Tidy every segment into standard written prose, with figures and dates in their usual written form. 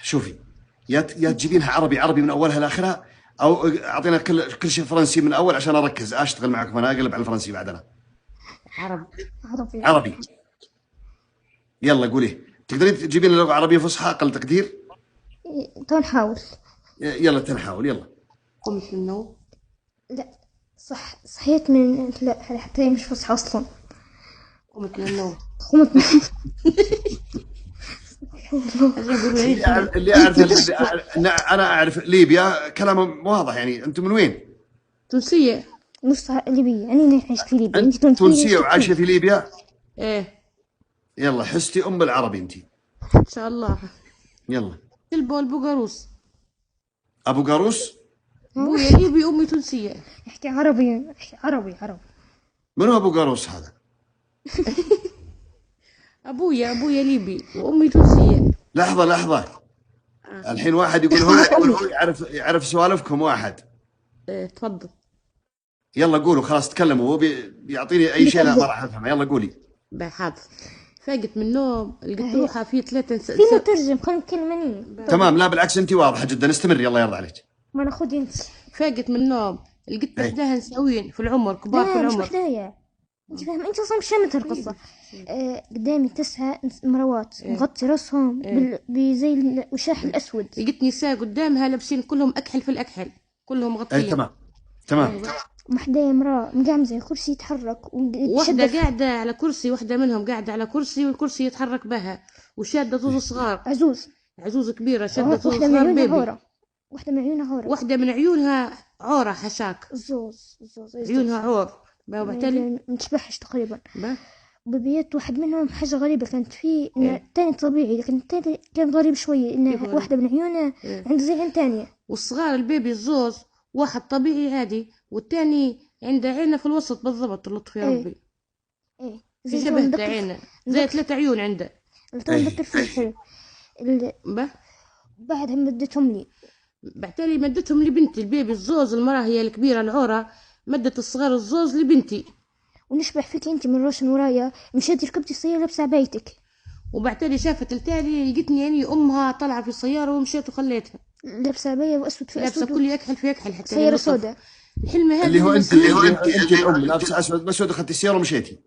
شوفي، يا تجيبينها عربي من اولها لاخرها، او اعطينا كل شيء فرنسي من الاول عشان اركز اشتغل معكم، انا اقلب على الفرنسي بعدنا. عربي. عربي. يلا قولي، تقدرين تجيبين لغه عربيه فصحى اقل تقدير؟ تو نحاول. يلا تنحاول يلا. قمت من النوم. لا صحيت من لا حتى هي مش فصحى اصلا. قمت من النوم. قمت من اللي اعرف انا اعرف ليبيا كلام واضح، يعني انتم من وين؟ تونسية. مش ليبية، أنا عشت في ليبيا. أنت تونسية وعايشة في ليبيا؟ إيه. يلا حستي أم العربي أنت. إن شاء الله. يلا. تلبو البوغاروس. أبو قاروس؟ أبويا ليبي أمي تونسية. احكي عربي، احكي عربي. من هو أبو قاروس هذا؟ أبويا ليبي وأمي تونسية. لحظة. الحين واحد يقول هو يعرف سوالفكم واحد. إيه تفضل. يلا قولوا خلاص تكلموا، هو بيعطيني أي شيء لا ما راح أفهمه، يلا قولي. حاضر. فاقت من النوم لقيت روحها في 3 في مترجم خلينا نكلمني. تمام، لا بالعكس أنت واضحة جدا، استمر يلا يرضى عليك. ما ناخذ أنت. فاقت من النوم لقيت وحدها نساويين في العمر، كبار في العمر. لا مش وحدايا، انت فاهم، انت اصلا مش فاهمة القصة. قدامي 9 مروات مغطي راسهم بزي الوشاح الاسود. لقيت نساء قدامها لابسين كلهم اكحل في الاكحل، كلهم مغطيين. تمام. وحدايا امرأة مقعمزة كرسي يتحرك، وحدة قاعدة على كرسي، وحدة منهم قاعدة على كرسي والكرسي يتحرك بها، وشادة طوز صغار. عزوز كبيرة شادة طوز صغار بيبي. واحدة من عيونها عورة. واحدة من عيونها عورة حشاك. زوز عيونها عور. وبالتالي ما تشبهش تقريبا. ببيت واحد منهم حاجة غريبة كانت فيه، إن الثاني طبيعي لكن الثاني كان غريب شوية، إن واحدة من عيونها عند زي عين ثانية. والصغار البيبي الزوز واحد طبيعي عادي، والثاني عنده عينه في الوسط بالضبط، اللطف يا ربي. زي شبهت عينه زي 3 عيون عنده. نذكر فيه حلو. بعدها مدتهم لي. بعتالي مدتهم لبنتي البيبي الزوز، المرأة هي الكبيرة العورة، مدت الصغار الزوز لبنتي. ونشبه فيك انت من راسن ورايا، مشيتي ركبتي السيارة لابسة عبايتك. وبعتالي شافت التالي لقيتني يعني امها طالعة في السيارة ومشيت وخليتها لابسة عباية واسود في اسود، لابسة كل يكحل في يكحل حتى سيارة سوداء. الحلم هذا اللي هو انت الام لابسة اسود باسود، اخذتي السيارة ومشيتي.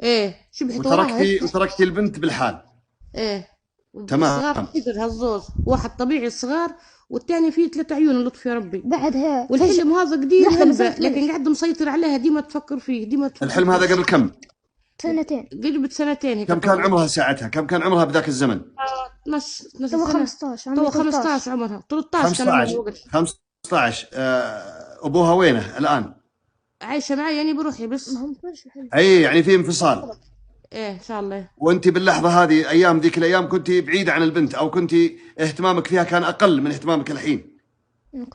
ايه شبهت وتركتي البنت بالحال. ايه تمام. الصغار كثر هالزوز، واحد طبيعي الصغار والثاني فيه 3 عيون اللطف يا ربي. بعدها والحلم هذا قديم لكن قاعد مسيطر عليها، ديما تفكر فيه الحلم هذا قبل كم؟ 2 قريب 2 هيك. كم كان عمرها ساعتها؟ كم كان عمرها بذاك الزمن؟ 12 15 عمرها 13 كان عمرها وقت. 15. ابوها وينه الان؟ عايشه معي يعني بروحي بس. اي يعني في انفصال. ايه ان شاء الله. وانت باللحظه هذه ايام ذيك الايام كنت بعيده عن البنت، او كنت اهتمامك فيها كان اقل من اهتمامك الحين؟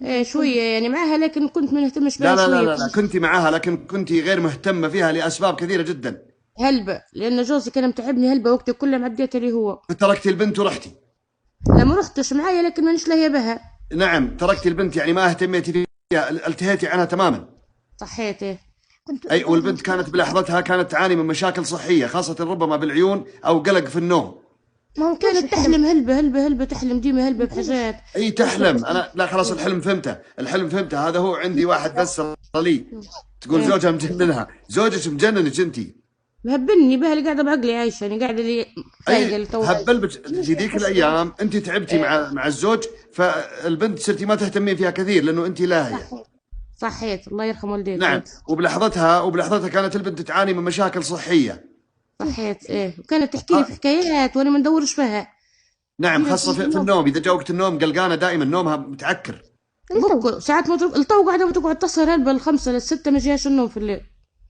ايه شويه يعني معها، لكن كنت ما نهتمش بها شويه. لا كنت معاها لكن كنت غير مهتمه فيها لاسباب كثيره جدا. هلبة، لان جوزي كان متعبني هلبة وقتي كله معديت اللي هو. تركتي البنت ورحتي؟ لا ما رحتش معايا، لكن مانيش لاهيه بها. نعم تركتي البنت يعني ما اهتميتي فيها، التهيتي عنها تماما. صحيت. ايه اي والبنت كانت بلحظتها كانت تعاني من مشاكل صحيه، خاصه ربما بالعيون او قلق في النوم. ما كانت تحلم هلبة تحلم ديما هلبة بحاجات. اي تحلم. انا لا خلاص الحلم فهمته، هذا هو. عندي واحد بس لي تقول زوجها مجننها. زوجك مجننك انت؟ مهبني بها اللي قاعده بعقلي عايشه، يعني قاعده اللي فايقه هبل في ذيك الايام. انت تعبتي مع الزوج، فالبنت صرتي ما تهتمين فيها كثير لانه انت لاهيه. صحيت الله يرحم والديك. نعم. وبلحظتها كانت البنت تعاني من مشاكل صحيه. صحيت. ايه وكانت تحكي لي في حكايات وانا ما ندورش فيها. نعم خاصه في النوم، اذا جا وقت النوم قلقانه دائما، نومها متعكر. ساعات ما الطو قاعده بتقعد تسهر هلبة 5 ل6 ما جاش النوم في الليل.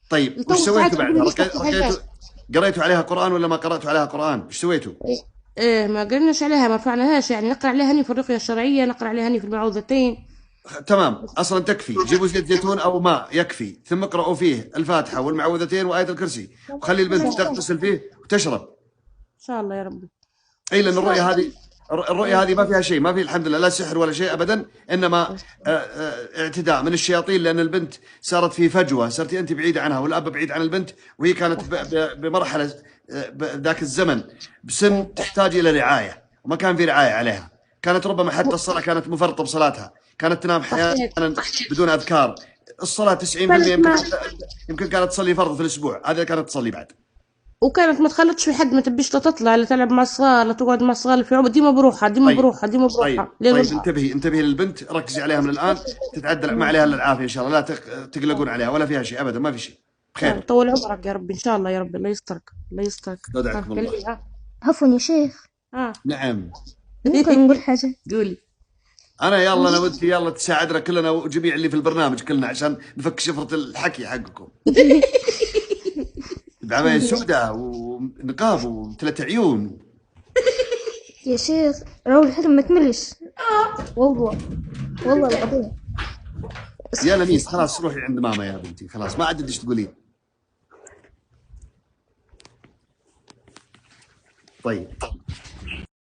طيب وش سويتوا بعدها؟ قريتوا عليها قرآن ولا ما قرأتوا عليها قرآن؟ وش سويتوا؟ ايه ما قريناش عليها، ما رفعناهاش، يعني نقرأ عليها هني في الرقية الشرعية، نقرأ عليها هني في المعوذتين. تمام اصلا تكفي. جيبوا زيت زيتون او ماء يكفي، ثم اقرأوا فيه الفاتحة والمعوذتين وآية الكرسي، وخلي البنت تغتسل فيه وتشرب ان شاء الله يا ربي. اي لان الرؤية هذه ما فيها شيء، ما في الحمد لله لا سحر ولا شيء ابدا، انما اعتداء من الشياطين، لان البنت صارت في فجوة، صرتي انت بعيدة عنها والاب بعيد عن البنت، وهي كانت بمرحلة ذاك الزمن بسن تحتاج الى رعاية، وما كان في رعاية عليها، كانت ربما حتى الصلاة كانت مفرطة بصلاتها، كانت تنام أحيانا بدون أذكار. الصلاة 90% يمكن كانت تصلي فرض في الأسبوع، هذا كانت تصلي بعد. وكانت ما تخلطش في حد، ما تبيش لا تطلع لا تلعب مع الصغار لا تقعد مع الصغار في عمر، ديما بروحها ديما بروحها ديما بروحها. طيب انتبهي للبنت، ركزي عليها من الآن، تتعدل ما عليها إلا العافية إن شاء الله، لا تقلقون عليها ولا فيها شيء أبدا، ما في شيء. بخير. طول عمرك يا رب إن شاء الله يا رب، الله يسترك الله يسترك. استودعكم الله. عفوا يا شيخ. نعم. ممكن نقول حاجة؟ قولي. أنا يلا أنا ودي يلا تساعدنا كلنا وجميع اللي في البرنامج كلنا عشان نفك شفرة الحكي حقكم. بعماية سوداء ونقاب وثلاث عيون. يا شيخ راهو الحكم ما تملش. والله العظيم. يا لميس خلاص روحي عند ماما يا بنتي، خلاص ما عاد ايش تقولين. طيب